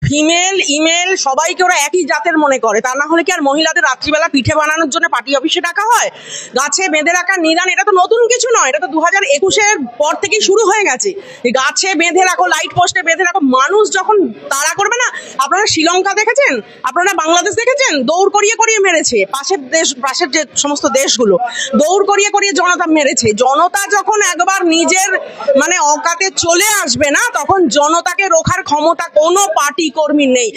Female email সবাইকে ওরা একই জাতের মনে করে। তা না হলে কি আর মহিলাদের রাত্রিবেলা পিঠে বানানোর জন্য পার্টি অফিসে ডাকা হয়? গাছে বেঁধে রাখা নিদান এটা তো নতুন কিছু নয়, এটা তো 2021-এর পর থেকেই শুরু হয়ে গেছে। গাছে বেঁধে রাখো, লাইট পোস্টে বেঁধে রাখো। মানুষ যখন তাড়া করবে না, আপনারা শ্রীলঙ্কা দেখেছেন, আপনারা বাংলাদেশ দেখেছেন, দৌড় করিয়ে করিয়ে মেরেছে। পাশের যে সমস্ত দেশগুলো দৌড় করিয়ে করিয়ে জনতা মেরেছে। জনতা যখন একবার নিজের মানে অকাতে চলে আসবে না, তখন জনতাকে রোখার ক্ষমতা কোনো পার্টি কর্মী নেই।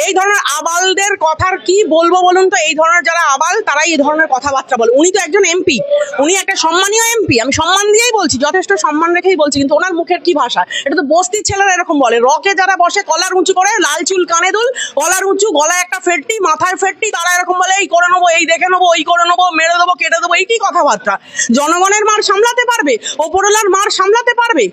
এই ধরনের আবালদের কথার কি বলবো বলুন তো? এই ধরনের যারা আবাল তারাই এই ধরনের কথাবার্তা বলে। উনি তো একজন এমপি, উনি একটা সম্মানীয় এমপি, আমি সম্মান দিয়েই বলছি, যথেষ্ট সম্মান রেখেই বলছি, কিন্তু ওনার মুখের কি ভাষা! এটা তো বস্তির ছেলেরা এরকম বলে। রকে যারা বসে কলার উঁচু করে, লাল চুল কানে দুল, কলার উঁচু, গলায় একটা ফেটটি, মাথায় ফেটটি, তারা এরকম বলে এই করে নেবো, এই দেখে নেবো, ওই করে নেবো, মেরে দেবো, কেটে দেবো। এই কি কথাবার্তা? জনগণের মার সামলাতে পারবে? ওপরওয়ালার মার সামলাতে পারবে?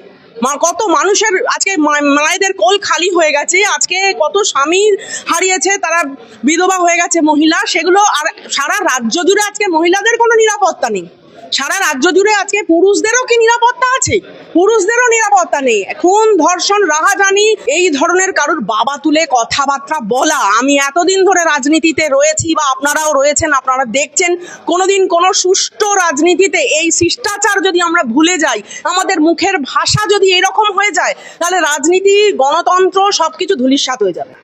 কত মানুষের আজকে মায়েদের কোল খালি হয়ে গেছে, আজকে কত স্বামী হারিয়েছে, তারা বিধবা হয়ে গেছে মহিলা, সেগুলো। আর সারা রাজ্য জুড়ে আজকে মহিলাদের কোনো নিরাপত্তা নেই। সারা রাজ্য জুড়ে আজকে পুরুষদেরও কি নিরাপত্তা আছে? পুরুষদেরও নিরাপত্তা নেই। খুন, ধর্ষণ, রাহাজানি, এই ধরনের কারোর বাবা তুলে কথাবার্তা বলা। আমি এতদিন ধরে রাজনীতিতে রয়েছি, বা আপনারাও রয়েছেন, আপনারা দেখছেন, কোনোদিন কোনো সুষ্ঠু রাজনীতিতে এই শিষ্টাচার যদি আমরা ভুলে যাই, আমাদের মুখের ভাষা যদি এরকম হয়ে যায়, তাহলে রাজনীতি, গণতন্ত্র সবকিছু ধূলিসাৎ হয়ে যাবে।